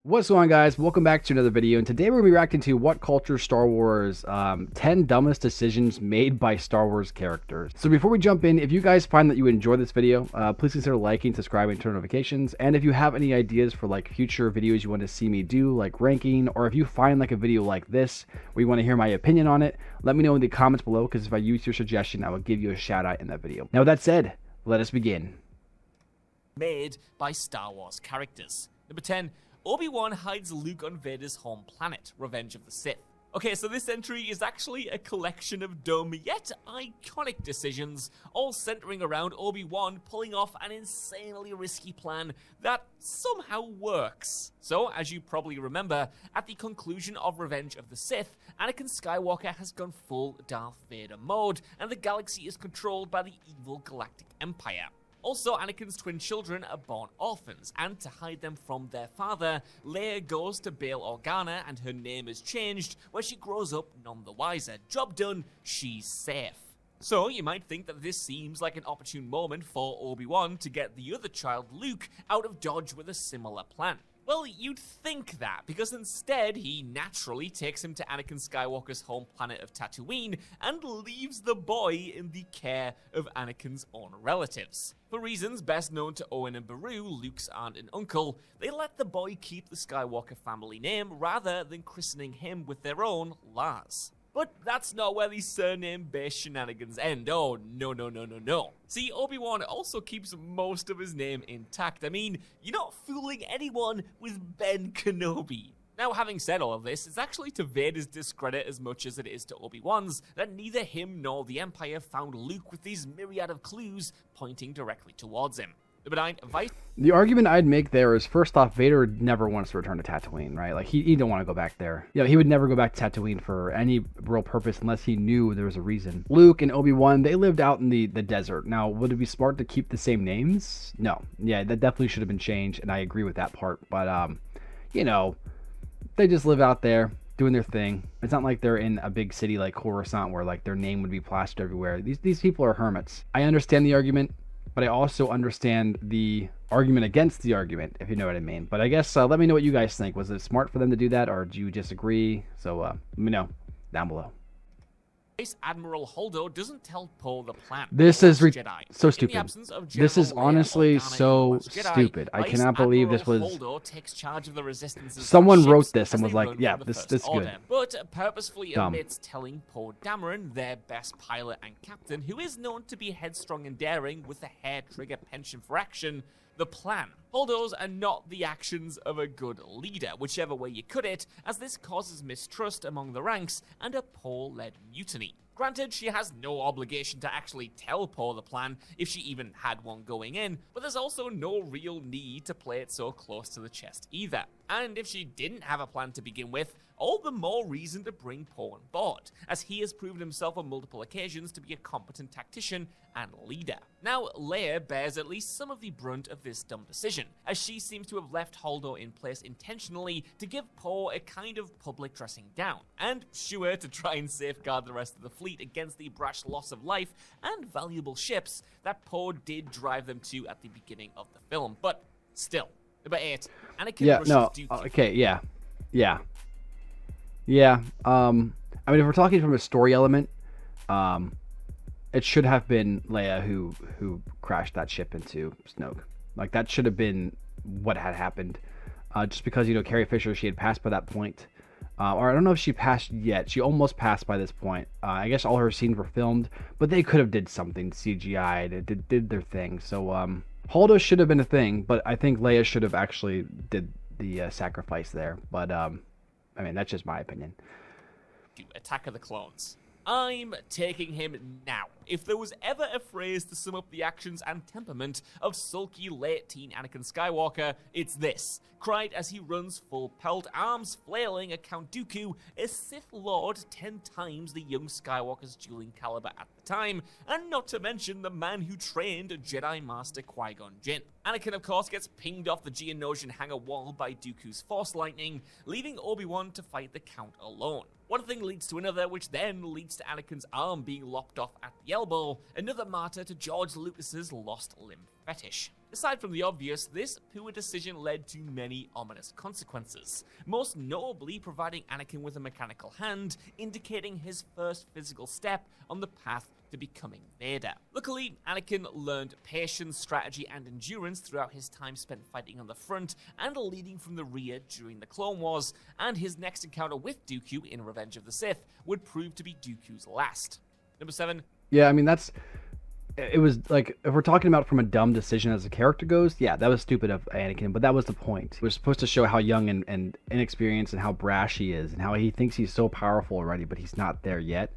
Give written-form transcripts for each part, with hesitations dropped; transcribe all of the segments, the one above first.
What's going on, guys? Welcome back to another video, and today we're going to be reacting to What Culture Star Wars 10 Dumbest Decisions Made by Star Wars Characters. So before we jump in, if you guys find that you enjoy this video, please consider liking, subscribing, and turn notifications. And if you have any ideas for like future videos you want to see me do, like ranking, or if you find like a video like this where you want to hear my opinion on it, let me know in the comments below, because if I use your suggestion, I will give you a shout out in that video. Now with that said, let us begin. Made by Star Wars characters. Number 10. Obi-Wan hides Luke on Vader's home planet, Revenge of the Sith. Okay, so this entry is actually a collection of dumb yet iconic decisions, all centering around Obi-Wan pulling off an insanely risky plan that somehow works. So, as you probably remember, at the conclusion of Revenge of the Sith, Anakin Skywalker has gone full Darth Vader mode, and the galaxy is controlled by the evil Galactic Empire. Also, Anakin's twin children are born orphans, and to hide them from their father, Leia goes to Bail Organa and her name is changed, where she grows up none the wiser. Job done, she's safe. So, you might think that this seems like an opportune moment for Obi-Wan to get the other child, Luke, out of Dodge with a similar plan. Well, you'd think that, because instead he naturally takes him to Anakin Skywalker's home planet of Tatooine and leaves the boy in the care of Anakin's own relatives. For reasons best known to Owen and Beru, Luke's aunt and uncle, they let the boy keep the Skywalker family name rather than christening him with their own, Lars. But that's not where these surname-based shenanigans end. Oh, no. See, Obi-Wan also keeps most of his name intact. I mean, you're not fooling anyone with Ben Kenobi. Now, having said all of this, it's actually to Vader's discredit as much as it is to Obi-Wan's that neither him nor the Empire found Luke with these myriad of clues pointing directly towards him. The argument I'd make there is, first off, Vader never wants to return to Tatooine, right? Like, he don't want to go back there. You know, he would never go back to Tatooine for any real purpose unless he knew there was a reason. Luke and Obi-Wan, they lived out in the desert. Now, would it be smart to keep the same names? No. Yeah, that definitely should have been changed, and I agree with that part. But, you know, they just live out there doing their thing. It's not like they're in a big city like Coruscant where, like, their name would be plastered everywhere. These people are hermits. I understand the argument, but I also understand the argument against the argument, if you know what I mean. But I guess let me know what you guys think. Was it smart for them to do that, or do you disagree? So let me know down below. Admiral Holdo doesn't tell Poe the plan. This is Jedi. So stupid. This is honestly so stupid. I cannot believe this was. Holdo takes charge of the Resistance. Someone wrote this and was like, "Yeah, this is good." But purposefully omits telling Poe Dameron, their best pilot and captain, who is known to be headstrong and daring with a hair trigger penchant for action, the plan. Holdo's are not the actions of a good leader, whichever way you cut it, as this causes mistrust among the ranks and a Poe-led mutiny. Granted, she has no obligation to actually tell Poe the plan if she even had one going in, but there's also no real need to play it so close to the chest either. And if she didn't have a plan to begin with, all the more reason to bring Poe on board, as he has proven himself on multiple occasions to be a competent tactician and leader. Now, Leia bears at least some of the brunt of this dumb decision, as she seems to have left Holdo in place intentionally to give Poe a kind of public dressing down, and sure, to try and safeguard the rest of the fleet against the brash loss of life and valuable ships that Poe did drive them to at the beginning of the film. But still, number 8, Anakin rushes Dooku. Okay, yeah. I mean, if we're talking from a story element, it should have been Leia who crashed that ship into Snoke. Like, that should have been what had happened. Just because, you know, Carrie Fisher, she had passed by that point. Or I don't know if she passed yet. She almost passed by this point. I guess all her scenes were filmed, but they could have did something CGI. They did their thing. So Holdo should have been a thing, but I think Leia should have actually did the sacrifice there. But I mean, that's just my opinion. Attack of the Clones. I'm taking him now. If there was ever a phrase to sum up the actions and temperament of sulky late-teen Anakin Skywalker, it's this. Cried as he runs full pelt, arms flailing at Count Dooku, a Sith Lord 10 times the young Skywalker's dueling caliber at the time, and not to mention the man who trained Jedi Master Qui-Gon Jinn. Anakin, of course, gets pinged off the Geonosian hangar wall by Dooku's Force Lightning, leaving Obi-Wan to fight the Count alone. One thing leads to another, which then leads to Anakin's arm being lopped off at the elbow, another martyr to George Lucas's lost limb fetish. Aside from the obvious, this poor decision led to many ominous consequences, most notably providing Anakin with a mechanical hand, indicating his first physical step on the path to becoming Vader. Luckily, Anakin learned patience, strategy, and endurance throughout his time spent fighting on the front and leading from the rear during the Clone Wars, and his next encounter with Dooku in Revenge of the Sith would prove to be Dooku's last. Number 7. Yeah, I mean, it was like, if we're talking about from a dumb decision as a character goes, yeah, that was stupid of Anakin, but that was the point. It was supposed to show how young and inexperienced and how brash he is, and how he thinks he's so powerful already, but he's not there yet.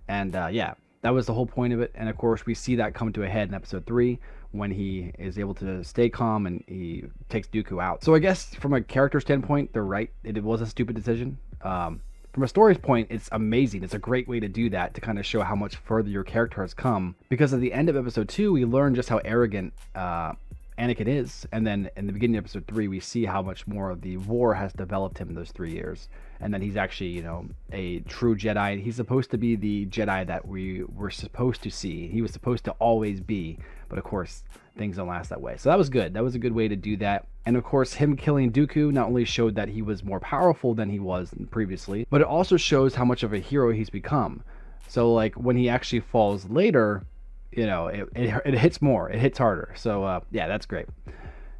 And yeah, that was the whole point of it. And of course, we see that come to a head in episode 3 when he is able to stay calm and he takes Dooku out. So I guess from a character standpoint, they're right. It was a stupid decision. From a story's point, it's amazing. It's a great way to do that, to kind of show how much further your character has come. Because at the end of episode 2, we learn just how arrogant Anakin is. And then in the beginning of episode 3, we see how much more of the war has developed him in those 3 years. And then he's actually, you know, a true Jedi. He's supposed to be the Jedi that we were supposed to see. He was supposed to always be. But of course, things don't last that way. So that was good. That was a good way to do that. And of course, him killing Dooku not only showed that he was more powerful than he was previously, but it also shows how much of a hero he's become. So like when he actually falls later, you know, it hits more. It hits harder. So yeah, that's great.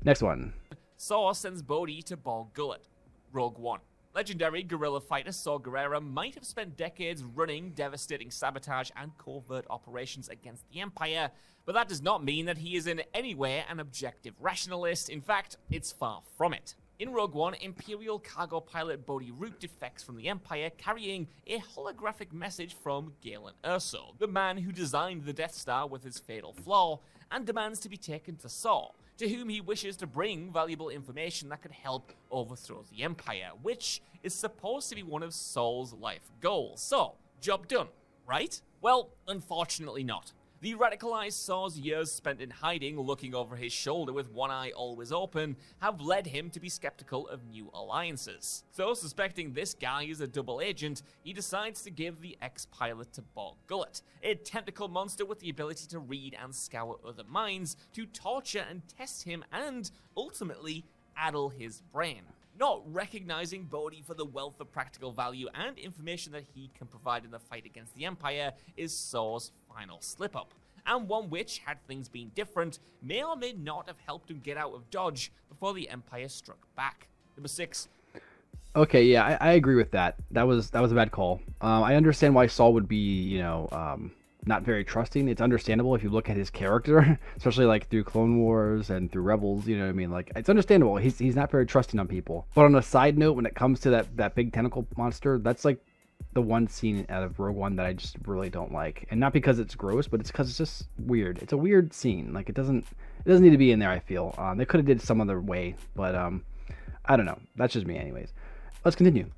Next one. Saw sends Bodhi to Bog Gullet. Rogue One. Legendary guerrilla fighter Saw Gerrera might have spent decades running devastating sabotage and covert operations against the Empire, but that does not mean that he is in any way an objective rationalist. In fact, it's far from it. In Rogue One, Imperial cargo pilot Bodhi Rook defects from the Empire carrying a holographic message from Galen Erso, the man who designed the Death Star with his fatal flaw, and demands to be taken to Saw, to whom he wishes to bring valuable information that could help overthrow the Empire, which is supposed to be one of Saw's life goals. So, job done, right? Well, unfortunately not. The radicalized Saw's years spent in hiding, looking over his shoulder with one eye always open, have led him to be skeptical of new alliances. So, suspecting this guy is a double agent, he decides to give the ex-pilot to Bog Gullet, a tentacle monster with the ability to read and scour other minds, to torture and test him, and ultimately addle his brain. Not recognizing Bodhi for the wealth of practical value and information that he can provide in the fight against the Empire is Saw's final slip-up, and one which, had things been different, may or may not have helped him get out of Dodge before the Empire struck back. Number 6. Okay, yeah, I agree with that. That was a bad call. I understand why Saw would be, you know, not very trusting. It's understandable if you look at his character, especially like through Clone Wars and through Rebels, you know what I mean? Like, it's understandable. He's not very trusting on people. But on a side note, when it comes to that big tentacle monster, that's like the one scene out of Rogue One that I just really don't like. And not because it's gross, but it's because it's just weird. It's a weird scene. Like, it doesn't need to be in there, I feel. They could have did some other way, but I don't know. That's just me anyways. Let's continue.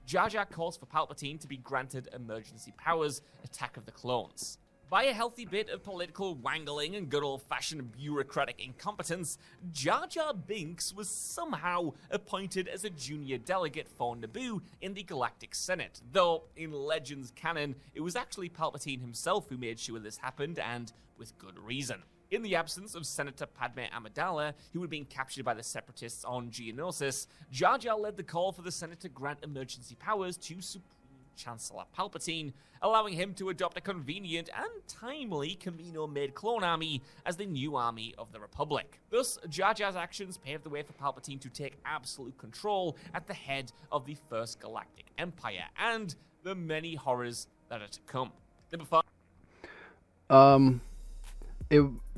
Jar Jar calls for Palpatine to be granted emergency powers, Attack of the Clones. By a healthy bit of political wangling and good old-fashioned bureaucratic incompetence, Jar Jar Binks was somehow appointed as a junior delegate for Naboo in the Galactic Senate, though in Legends canon, it was actually Palpatine himself who made sure this happened, and with good reason. In the absence of Senator Padme Amidala, who had been captured by the Separatists on Geonosis, Jar Jar led the call for the Senate to grant emergency powers to Supreme Chancellor Palpatine, allowing him to adopt a convenient and timely Kamino-made clone army as the new army of the Republic. Thus, Jar Jar's actions paved the way for Palpatine to take absolute control at the head of the First Galactic Empire, and the many horrors that are to come. Number 5.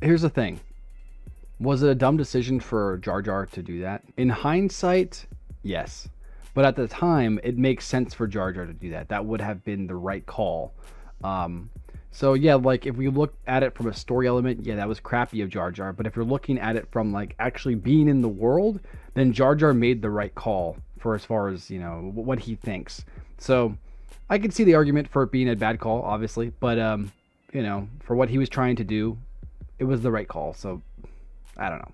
Here's the thing. Was it a dumb decision for Jar Jar to do that? In hindsight, yes. But at the time, it makes sense for Jar Jar to do that. That would have been the right call. So yeah, like if we look at it from a story element, yeah, that was crappy of Jar Jar. But if you're looking at it from like actually being in the world, then Jar Jar made the right call for as far as, you know, what he thinks. So I could see the argument for it being a bad call, obviously. But, you know, for what he was trying to do, it was the right call, so I don't know.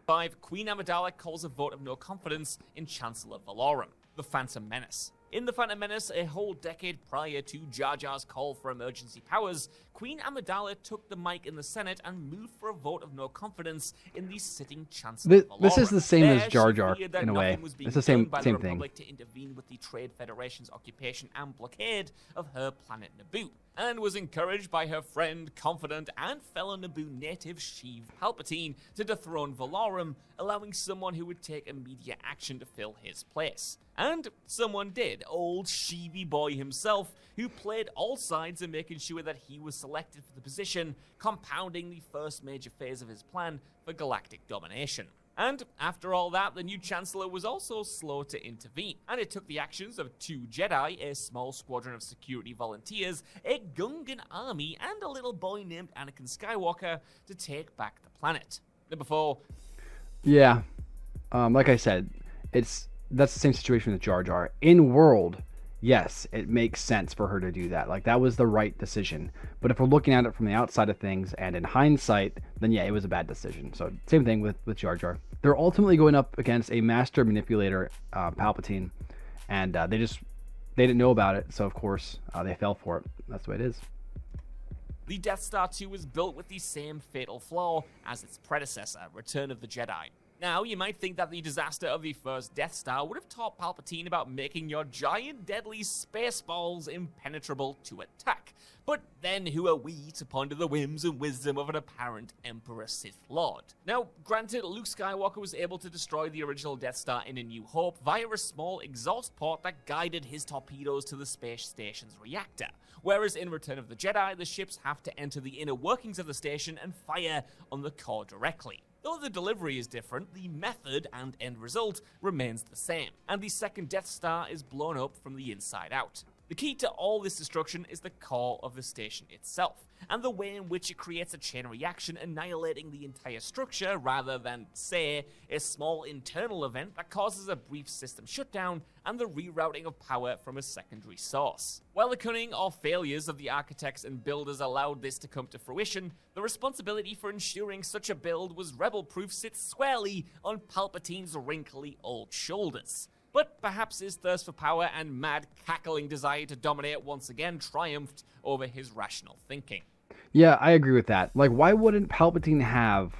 5. Queen Amidala calls a vote of no confidence in Chancellor Valorum, the Phantom Menace. In The Phantom Menace, a whole decade prior to Jar Jar's call for emergency powers, Queen Amidala took the mic in the Senate and moved for a vote of no confidence in the sitting Chancellor. This is the same as Jar She Jar, feared that in a way. nothing was being It's the done same by the thing. Republic to intervene with the Trade Federation's occupation and blockade of her planet Naboo, and was encouraged by her friend, confidant, and fellow Naboo native Sheev Palpatine to dethrone Valorum, allowing someone who would take immediate action to fill his place. And someone did, old Sheevy boy himself, who played all sides in making sure that he was selected for the position, compounding the first major phase of his plan for galactic domination. And after all that, the new Chancellor was also slow to intervene, and it took the actions of 2 Jedi, a small squadron of security volunteers, a Gungan army, and a little boy named Anakin Skywalker to take back the planet. Number 4. Yeah, like I said, that's the same situation with Jar Jar. In world, yes, it makes sense for her to do that. Like, that was the right decision. But if we're looking at it from the outside of things and in hindsight, then yeah, it was a bad decision. So same thing with Jar Jar. They're ultimately going up against a master manipulator, Palpatine, and they didn't know about it. So of course they fell for it. That's the way it is. The Death Star 2 was built with the same fatal flaw as its predecessor, Return of the Jedi. Now, you might think that the disaster of the first Death Star would have taught Palpatine about making your giant deadly space balls impenetrable to attack. But then who are we to ponder the whims and wisdom of an apparent Emperor Sith Lord? Now, granted, Luke Skywalker was able to destroy the original Death Star in A New Hope via a small exhaust port that guided his torpedoes to the space station's reactor. Whereas in Return of the Jedi, the ships have to enter the inner workings of the station and fire on the core directly. Though the delivery is different, the method and end result remains the same, and the second Death Star is blown up from the inside out. The key to all this destruction is the core of the station itself, and the way in which it creates a chain reaction annihilating the entire structure rather than, say, a small internal event that causes a brief system shutdown and the rerouting of power from a secondary source. While the cunning or failures of the architects and builders allowed this to come to fruition, the responsibility for ensuring such a build was rebel-proof sits squarely on Palpatine's wrinkly old shoulders. But perhaps his thirst for power and mad, cackling desire to dominate once again triumphed over his rational thinking. Yeah, I agree with that. Like, why wouldn't Palpatine have,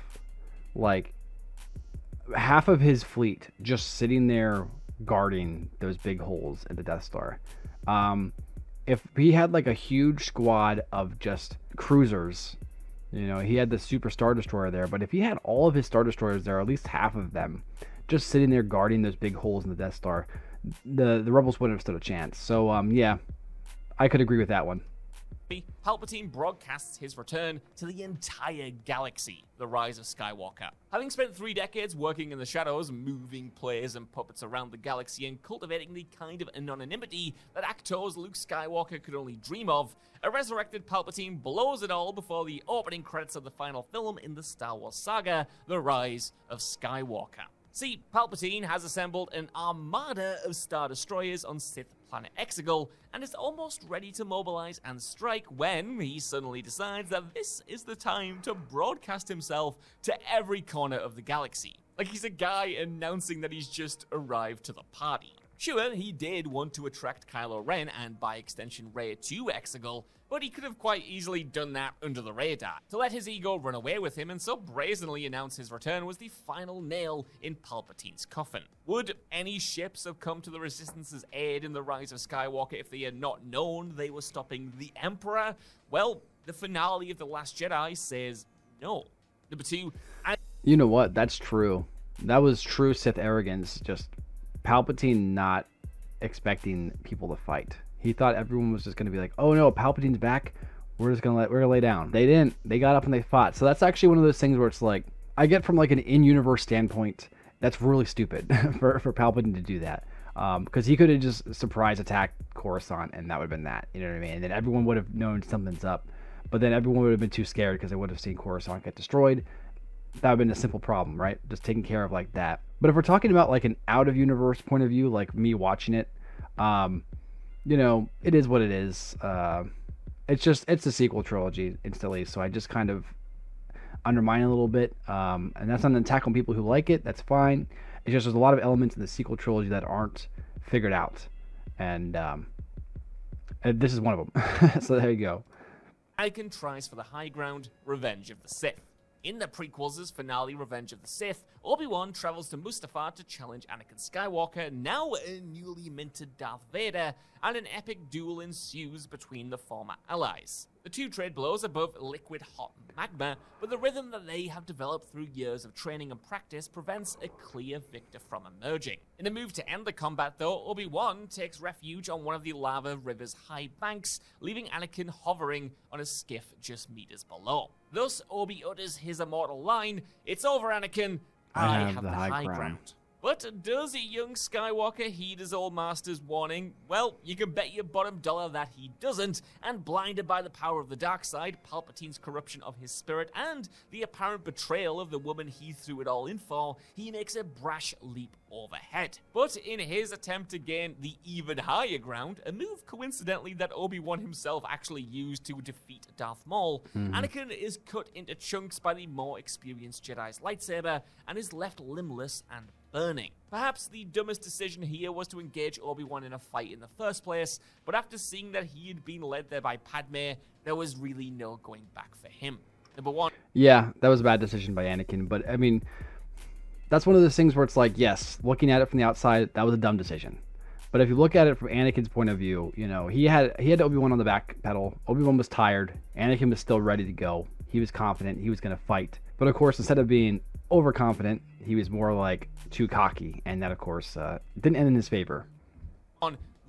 like, half of his fleet just sitting there guarding those big holes in the Death Star? If he had, like, a huge squad of just cruisers, you know, he had the Super Star Destroyer there, but if he had all of his Star Destroyers there, at least half of them, just sitting there guarding those big holes in the Death Star, the rebels wouldn't have stood a chance. So yeah, I could agree with that one. Palpatine broadcasts his return to the entire galaxy, The Rise of Skywalker. Having spent 3 decades working in the shadows, moving players and puppets around the galaxy and cultivating the kind of anonymity that actors Luke Skywalker could only dream of, a resurrected Palpatine blows it all before the opening credits of the final film in the Star Wars saga, The Rise of Skywalker. See, Palpatine has assembled an armada of Star Destroyers on Sith planet Exegol, and is almost ready to mobilize and strike when he suddenly decides that this is the time to broadcast himself to every corner of the galaxy. Like he's a guy announcing that he's just arrived to the party. Sure, he did want to attract Kylo Ren and by extension Rey to Exegol, but he could have quite easily done that under the radar. To let his ego run away with him and so brazenly announce his return was the final nail in Palpatine's coffin. Would any ships have come to the Resistance's aid in the Rise of Skywalker if they had not known they were stopping the Emperor? Well, the finale of The Last Jedi says no. Number 2, you know what? That's true. That was true Sith arrogance. Just Palpatine not expecting people to fight. He thought everyone was just going to be like, "Oh no, Palpatine's back. We're gonna lay down." They didn't. They got up and they fought. So that's actually one of those things where it's like, I get from like an in-universe standpoint, that's really stupid for Palpatine to do that. Because he could have just surprise attacked Coruscant and that would have been that. You know what I mean? And then everyone would have known something's up. But then everyone would have been too scared because they would have seen Coruscant get destroyed. That would have been a simple problem, right? Just taking care of like that. But if we're talking about like an out-of-universe point of view, like me watching it, you know, it is what it is. It's a sequel trilogy instantly, so I just kind of undermine it a little bit. And that's not an attack on people who like it. That's fine. It's just there's a lot of elements in the sequel trilogy that aren't figured out. and this is one of them. So there you go. Anakin tries for the high ground, Revenge of the Sith. In the prequels' finale, Revenge of the Sith, Obi-Wan travels to Mustafar to challenge Anakin Skywalker, now a newly minted Darth Vader, and an epic duel ensues between the former allies. The two trade blows above liquid hot magma, but the rhythm that they have developed through years of training and practice prevents a clear victor from emerging. In a move to end the combat, though, Obi-Wan takes refuge on one of the lava river's high banks, leaving Anakin hovering on a skiff just meters below. Thus, Obi utters his immortal line, "It's over, Anakin, I have the high ground." But does a young Skywalker heed his old master's warning? Well, you can bet your bottom dollar that he doesn't, and blinded by the power of the dark side, Palpatine's corruption of his spirit, and the apparent betrayal of the woman he threw it all in for, he makes a brash leap overhead. But in his attempt to gain the even higher ground, a move coincidentally that Obi-Wan himself actually used to defeat Darth Maul, Anakin is cut into chunks by the more experienced Jedi's lightsaber, and is left limbless and burning. Perhaps the dumbest decision here was to engage Obi-Wan in a fight in the first place, but after seeing that he had been led there by Padme, there was really no going back for him. Number one. Yeah, that was a bad decision by Anakin, but I mean, that's one of those things where it's like, yes, looking at it from the outside, that was a dumb decision. But if you look at it from Anakin's point of view, you know, he had Obi-Wan on the back pedal. Obi-Wan was tired. Anakin was still ready to go. He was confident. He was going to fight. But of course, instead of being overconfident, he was more like too cocky, and that of course didn't end in his favor.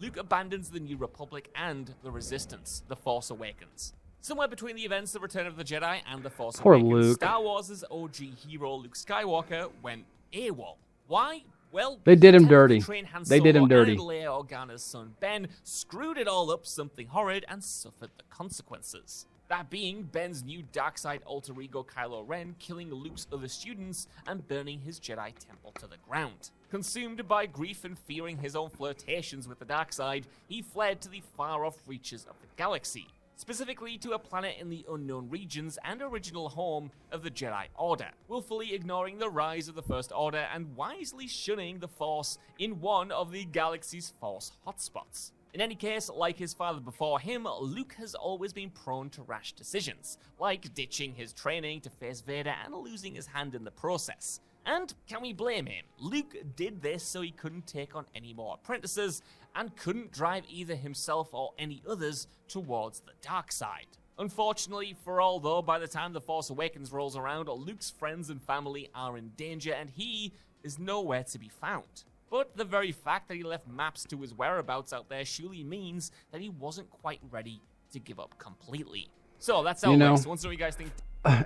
Luke abandons the New Republic and the Resistance, The Force Awakens. Somewhere between the events of Return of the Jedi and The Force Poor Awakens, Luke. Star Wars' OG hero Luke Skywalker went AWOL. Why? Well, They did him he attempted to dirty. train Han They did him Solo dirty. And Leia Organa's son Ben screwed it all up something horrid and suffered the consequences. That being Ben's new dark side alter ego Kylo Ren killing Luke's other students and burning his Jedi temple to the ground. Consumed by grief and fearing his own flirtations with the dark side, he fled to the far-off reaches of the galaxy, specifically to a planet in the unknown regions and original home of the Jedi Order, willfully ignoring the rise of the First Order and wisely shunning the Force in one of the galaxy's Force hotspots. In any case, like his father before him, Luke has always been prone to rash decisions, like ditching his training to face Vader and losing his hand in the process. And can we blame him? Luke did this so he couldn't take on any more apprentices, and couldn't drive either himself or any others towards the dark side. Unfortunately for all though, by the time The Force Awakens rolls around, Luke's friends and family are in danger and he is nowhere to be found. But the very fact that he left maps to his whereabouts out there surely means that he wasn't quite ready to give up completely. So that's our list. What do you guys think?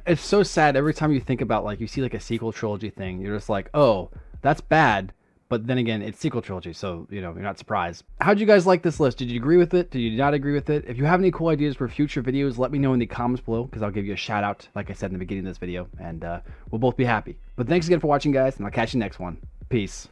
It's so sad every time you think about, like, you see like a sequel trilogy thing, you're just like, oh, that's bad. But then again, it's sequel trilogy, so, you know, you're not surprised. How'd you guys like this list? Did you agree with it? Did you not agree with it? If you have any cool ideas for future videos, let me know in the comments below, because I'll give you a shout out, like I said in the beginning of this video, and we'll both be happy. But thanks again for watching, guys, and I'll catch you next one. Peace.